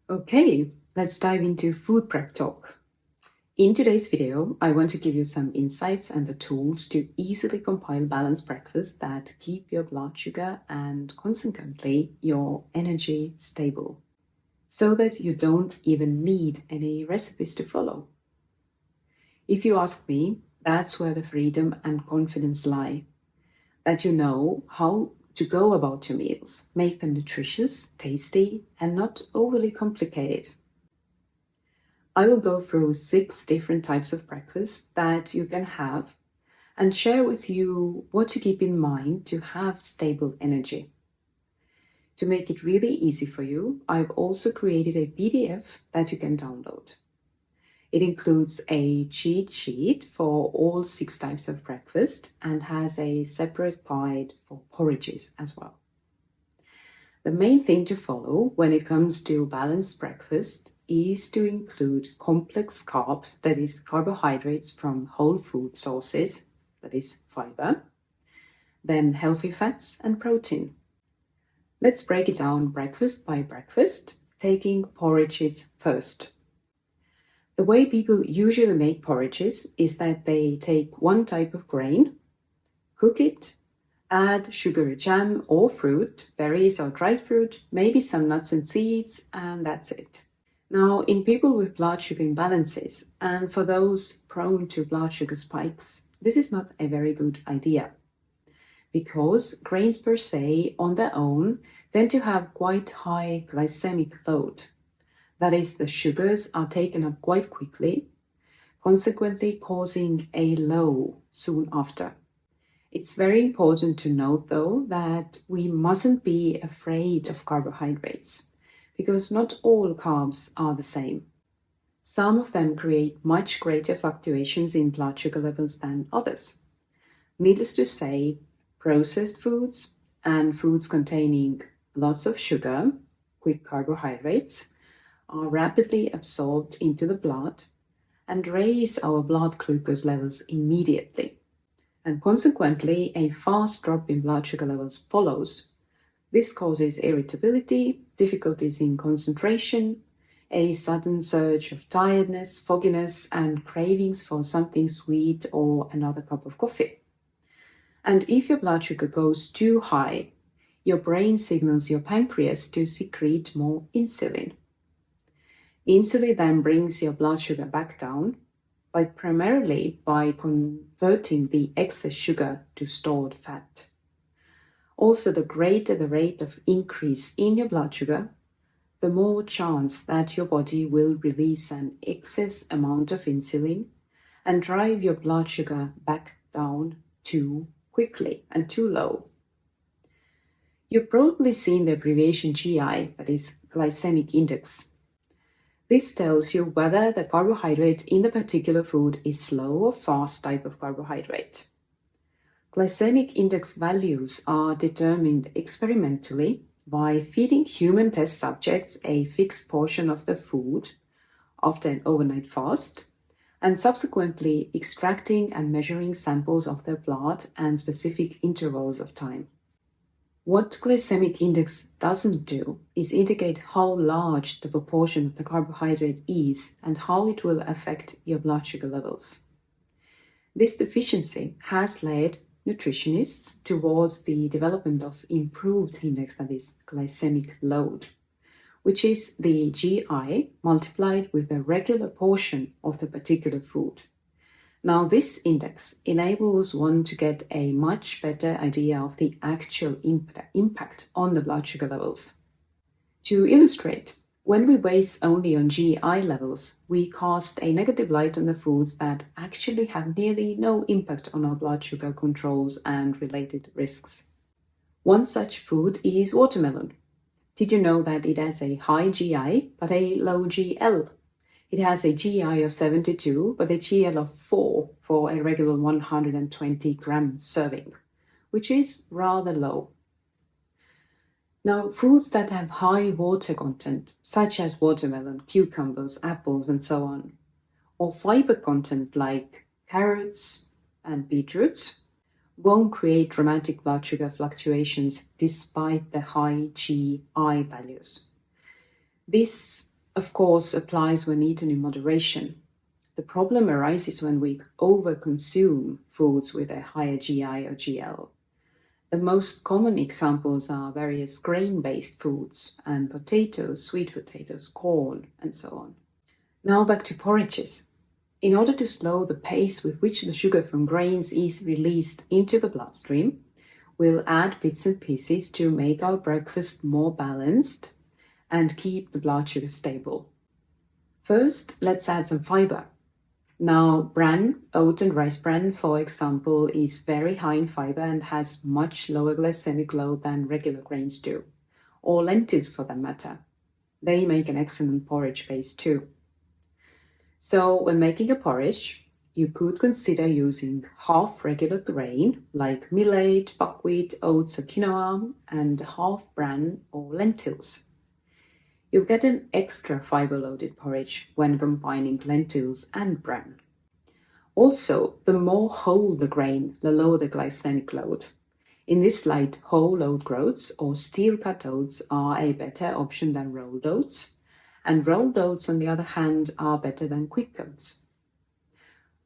Okay, let's dive into food prep talk. In today's video, I want to give you some insights and the tools to easily compile balanced breakfasts that keep your blood sugar and consequently your energy stable, so that you don't even need any recipes to follow. If you ask me, that's where the freedom and confidence lie. That you know how to go about your meals, make them nutritious, tasty, and not overly complicated. I will go through 6 different types of breakfast that you can have and share with you what to keep in mind to have stable energy. To make it really easy for you, I've also created a PDF that you can download. It includes a cheat sheet for all 6 types of breakfast and has a separate guide for porridges as well. The main thing to follow when it comes to balanced breakfast is to include complex carbs, that is carbohydrates from whole food sources, that is fiber, then healthy fats and protein. Let's break it down breakfast by breakfast, taking porridges first. The way people usually make porridges is that they take one type of grain, cook it, add sugary jam or fruit, berries or dried fruit, maybe some nuts and seeds, and that's it. Now, in people with blood sugar imbalances, and for those prone to blood sugar spikes, this is not a very good idea, because grains per se on their own tend to have quite high glycemic load. That is, the sugars are taken up quite quickly, consequently causing a low soon after. It's very important to note, though, that we mustn't be afraid of carbohydrates, because not all carbs are the same. Some of them create much greater fluctuations in blood sugar levels than others. Needless to say, processed foods and foods containing lots of sugar, quick carbohydrates, are rapidly absorbed into the blood and raise our blood glucose levels immediately. And consequently, a fast drop in blood sugar levels follows. This causes irritability, difficulties in concentration, a sudden surge of tiredness, fogginess, and cravings for something sweet or another cup of coffee. And if your blood sugar goes too high, your brain signals your pancreas to secrete more insulin. Insulin then brings your blood sugar back down, but primarily by converting the excess sugar to stored fat. Also, the greater the rate of increase in your blood sugar, the more chance that your body will release an excess amount of insulin and drive your blood sugar back down too quickly and too low. You've probably seen the abbreviation GI, that is glycemic index. This tells you whether the carbohydrate in the particular food is slow or fast type of carbohydrate. Glycemic index values are determined experimentally by feeding human test subjects a fixed portion of the food after an overnight fast, and subsequently extracting and measuring samples of their blood and specific intervals of time. What glycemic index doesn't do is indicate how large the proportion of the carbohydrate is and how it will affect your blood sugar levels. This deficiency has led nutritionists towards the development of improved index, that is glycemic load, which is the GI multiplied with the regular portion of the particular food. Now, this index enables one to get a much better idea of the actual impact on the blood sugar levels. To illustrate, when we base only on GI levels, we cast a negative light on the foods that actually have nearly no impact on our blood sugar controls and related risks. One such food is watermelon. Did you know that it has a high GI but a low GL? It has a GI of 72, but a GL of 4 for a regular 120 gram serving, which is rather low. Now, foods that have high water content, such as watermelon, cucumbers, apples, and so on, or fiber content like carrots and beetroots, won't create dramatic blood sugar fluctuations despite the high GI values. This of course, applies when eaten in moderation. The problem arises when we overconsume foods with a higher GI or GL. The most common examples are various grain-based foods and potatoes, sweet potatoes, corn, and so on. Now back to porridges. In order to slow the pace with which the sugar from grains is released into the bloodstream, we'll add bits and pieces to make our breakfast more balanced and keep the blood sugar stable. First, let's add some fiber. Now, bran, oat and rice bran, for example, is very high in fiber and has much lower glycemic load than regular grains do, or lentils for that matter. They make an excellent porridge base too. So when making a porridge, you could consider using half regular grain like millet, buckwheat, oats or quinoa, and half bran or lentils. You'll get an extra fiber-loaded porridge when combining lentils and bran. Also, the more whole the grain, the lower the glycemic load. In this slide, whole oat groats or steel-cut oats are a better option than rolled oats, and rolled oats, on the other hand, are better than quick oats.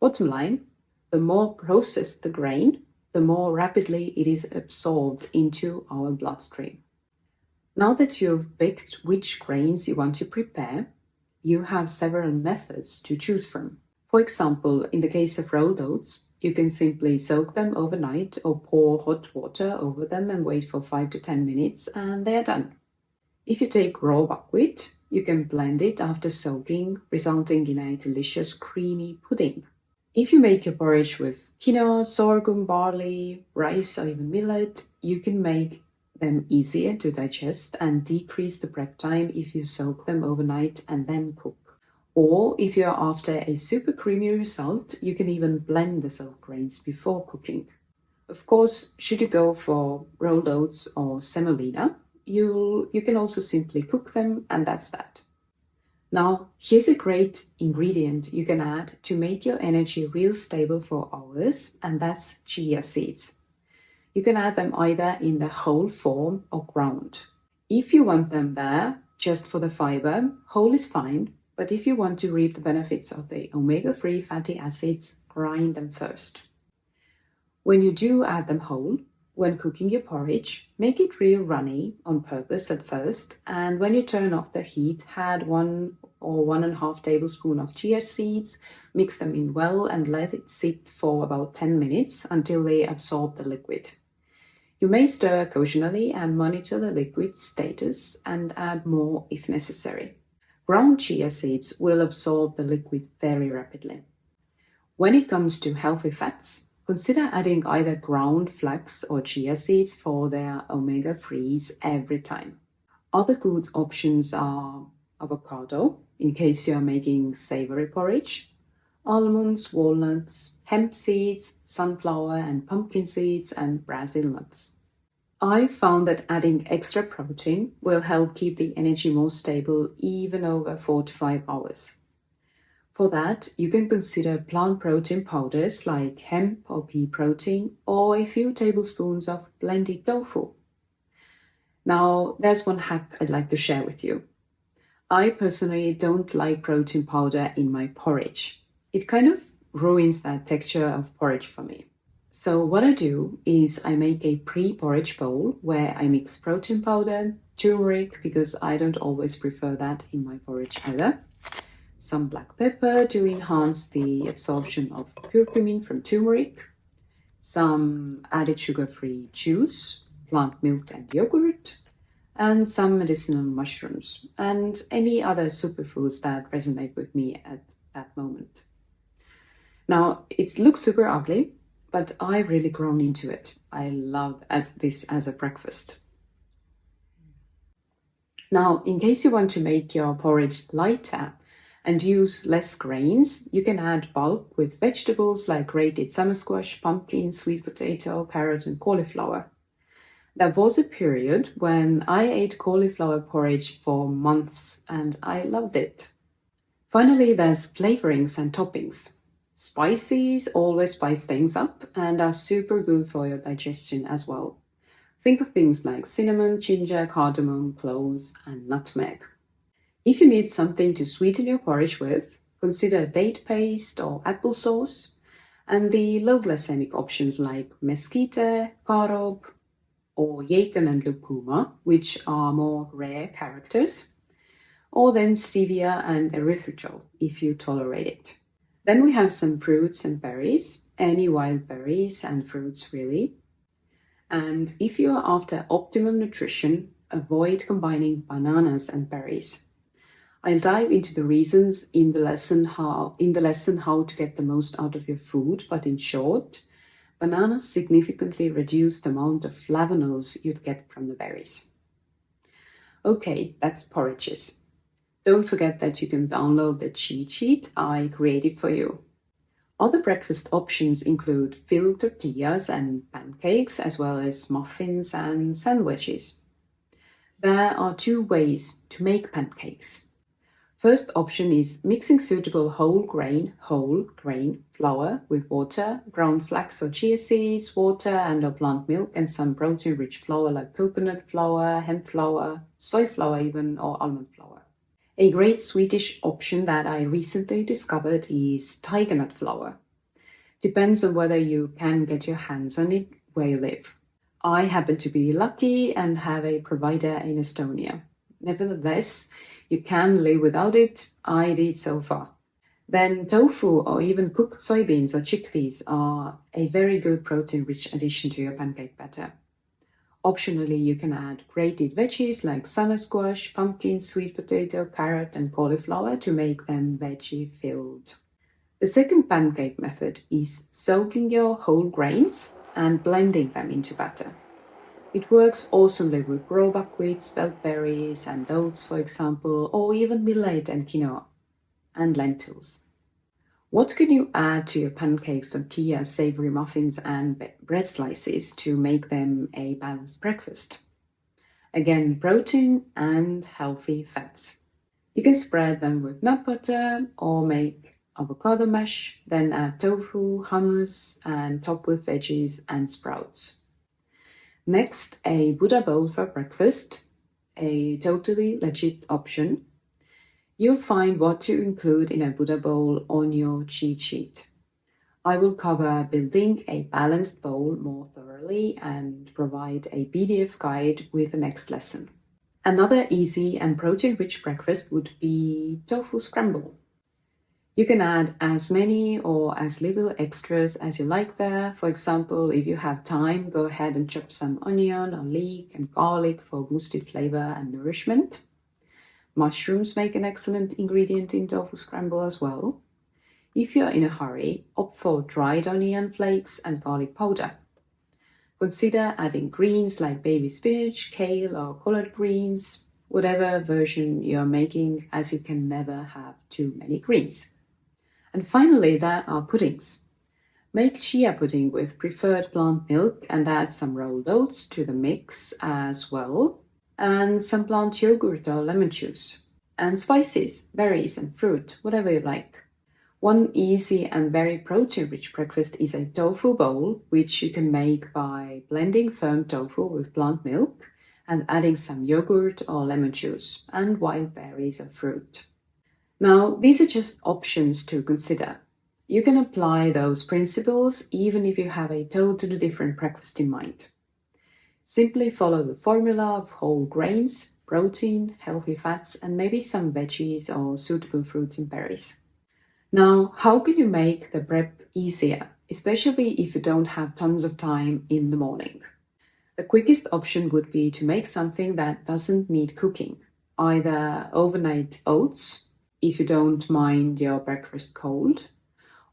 Bottom line, the more processed the grain, the more rapidly it is absorbed into our bloodstream. Now that you've picked which grains you want to prepare, you have several methods to choose from. For example, in the case of rolled oats, you can simply soak them overnight or pour hot water over them and wait for 5 to 10 minutes and they are done. If you take raw buckwheat, you can blend it after soaking, resulting in a delicious creamy pudding. If you make your porridge with quinoa, sorghum, barley, rice or even millet, you can make them easier to digest and decrease the prep time if you soak them overnight and then cook. Or if you're after a super creamy result, you can even blend the soaked grains before cooking. Of course, should you go for rolled oats or semolina, you can also simply cook them, and that's that. Now, here's a great ingredient you can add to make your energy real stable for hours, and that's chia seeds. You can add them either in the whole form or ground. If you want them there just for the fiber, whole is fine, but if you want to reap the benefits of the omega-3 fatty acids, grind them first. When you do add them whole, when cooking your porridge, make it real runny on purpose at first, and when you turn off the heat, add 1 or 1.5 tablespoons of chia seeds, mix them in well and let it sit for about 10 minutes until they absorb the liquid. You may stir occasionally and monitor the liquid status and add more if necessary. Ground chia seeds will absorb the liquid very rapidly. When it comes to healthy fats, consider adding either ground flax or chia seeds for their omega-3s every time. Other good options are avocado, in case you are making savory porridge, almonds, walnuts, hemp seeds, sunflower and pumpkin seeds, and Brazil nuts. I found that adding extra protein will help keep the energy more stable even over 4 to 5 hours. For that, you can consider plant protein powders like hemp or pea protein or a few tablespoons of blended tofu. Now, there's one hack I'd like to share with you. I personally don't like protein powder in my porridge. It kind of ruins that texture of porridge for me. So what I do is I make a pre-porridge bowl where I mix protein powder, turmeric, because I don't always prefer that in my porridge either, some black pepper to enhance the absorption of curcumin from turmeric, some added sugar-free juice, plant milk and yogurt, and some medicinal mushrooms, and any other superfoods that resonate with me at that moment. Now, it looks super ugly, but I've really grown into it. I love this as a breakfast. Now, in case you want to make your porridge lighter and use less grains, you can add bulk with vegetables like grated summer squash, pumpkin, sweet potato, carrot, and cauliflower. There was a period when I ate cauliflower porridge for months and I loved it. Finally, there's flavorings and toppings. Spices always spice things up and are super good for your digestion as well. Think of things like cinnamon, ginger, cardamom, cloves, and nutmeg. If you need something to sweeten your porridge with, consider date paste or applesauce, and the low glycemic options like mesquite, carob, or yacon and lucuma, which are more rare characters, or then stevia and erythritol if you tolerate it. Then we have some fruits and berries, any wild berries and fruits really. And if you are after optimum nutrition, avoid combining bananas and berries. I'll dive into the reasons in the lesson how to get the most out of your food, but in short, bananas significantly reduce the amount of flavonols you'd get from the berries. Okay, that's porridges. Don't forget that you can download the cheat sheet I created for you. Other breakfast options include filled tortillas and pancakes, as well as muffins and sandwiches. There are two ways to make pancakes. First option is mixing suitable whole grain flour with water, ground flax or chia seeds, water and or plant milk, and some protein-rich flour like coconut flour, hemp flour, soy flour even, or almond flour. A great Swedish option that I recently discovered is tiger nut flour. Depends on whether you can get your hands on it where you live. I happen to be lucky and have a provider in Estonia. Nevertheless, you can live without it. I did so far. Then tofu or even cooked soybeans or chickpeas are a very good protein-rich addition to your pancake batter. Optionally, you can add grated veggies like summer squash, pumpkin, sweet potato, carrot, and cauliflower to make them veggie-filled. The second pancake method is soaking your whole grains and blending them into batter. It works awesomely with raw buckwheat, spelt berries, and oats, for example, or even millet and quinoa, and lentils. What can you add to your pancakes, tortillas, savory muffins, and bread slices to make them a balanced breakfast? Again, protein and healthy fats. You can spread them with nut butter or make avocado mash, then add tofu, hummus, and top with veggies and sprouts. Next, a Buddha bowl for breakfast, a totally legit option. You'll find what to include in a Buddha bowl on your cheat sheet. I will cover building a balanced bowl more thoroughly and provide a PDF guide with the next lesson. Another easy and protein-rich breakfast would be tofu scramble. You can add as many or as little extras as you like there. For example, if you have time, go ahead and chop some onion or leek and garlic for boosted flavor and nourishment. Mushrooms make an excellent ingredient in tofu scramble as well. If you're in a hurry, opt for dried onion flakes and garlic powder. Consider adding greens like baby spinach, kale, or collard greens, whatever version you're making, as you can never have too many greens. And finally, there are puddings. Make chia pudding with preferred plant milk and add some rolled oats to the mix as well, and some plant yogurt or lemon juice, and spices, berries, and fruit, whatever you like. One easy and very protein-rich breakfast is a tofu bowl, which you can make by blending firm tofu with plant milk and adding some yogurt or lemon juice and wild berries or fruit. Now, these are just options to consider. You can apply those principles even if you have a totally different breakfast in mind. Simply follow the formula of whole grains, protein, healthy fats, and maybe some veggies or suitable fruits and berries. Now, how can you make the prep easier, especially if you don't have tons of time in the morning? The quickest option would be to make something that doesn't need cooking, either overnight oats, if you don't mind your breakfast cold,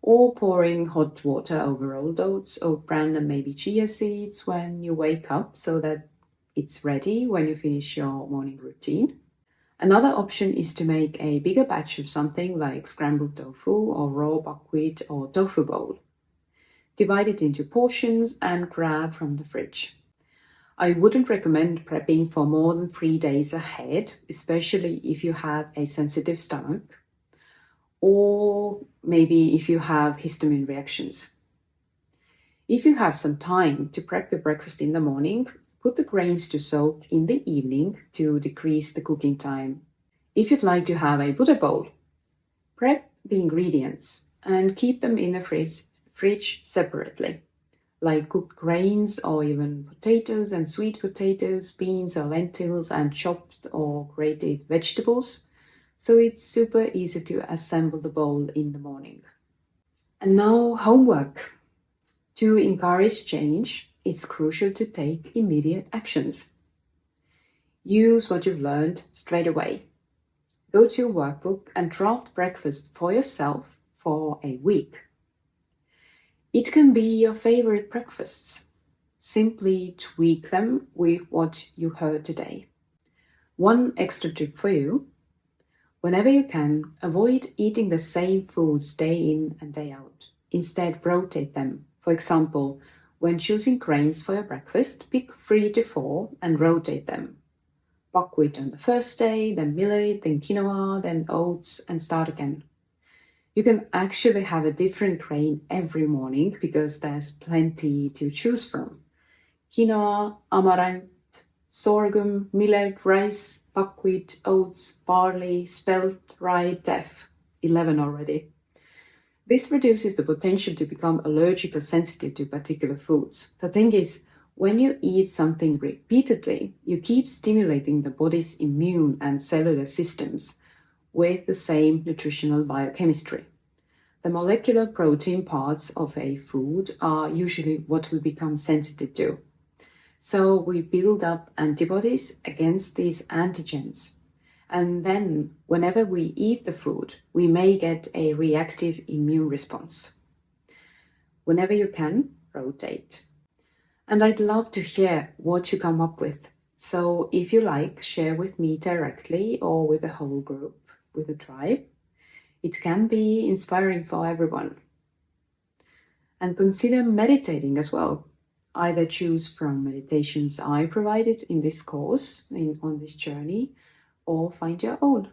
or pouring hot water over rolled oats, oat bran, and maybe chia seeds when you wake up so that it's ready when you finish your morning routine. Another option is to make a bigger batch of something like scrambled tofu or raw buckwheat or tofu bowl. Divide it into portions and grab from the fridge. I wouldn't recommend prepping for more than 3 days ahead, especially if you have a sensitive stomach, or maybe if you have histamine reactions. If you have some time to prep your breakfast in the morning, put the grains to soak in the evening to decrease the cooking time. If you'd like to have a butter bowl, prep the ingredients and keep them in the fridge separately, like cooked grains or even potatoes and sweet potatoes, beans or lentils, and chopped or grated vegetables. So it's super easy to assemble the bowl in the morning. And now homework. To encourage change, it's crucial to take immediate actions. Use what you've learned straight away. Go to your workbook and draft breakfast for yourself for a week. It can be your favorite breakfasts. Simply tweak them with what you heard today. One extra tip for you: whenever you can, avoid eating the same foods day in and day out. Instead, rotate them. For example, when choosing grains for your breakfast, pick 3 to 4 and rotate them. Buckwheat on the first day, then millet, then quinoa, then oats, and start again. You can actually have a different grain every morning because there's plenty to choose from. Quinoa, amaranth, sorghum, millet, rice, buckwheat, oats, barley, spelt, rye, teff. 11 already. This reduces the potential to become allergic or sensitive to particular foods. The thing is, when you eat something repeatedly, you keep stimulating the body's immune and cellular systems with the same nutritional biochemistry. The molecular protein parts of a food are usually what we become sensitive to. So we build up antibodies against these antigens. And then, whenever we eat the food, we may get a reactive immune response. Whenever you can, rotate. And I'd love to hear what you come up with. So if you like, share with me directly or with a whole group, with a tribe. It can be inspiring for everyone. And consider meditating as well. Either choose from meditations I provided in this course, on this journey, or find your own.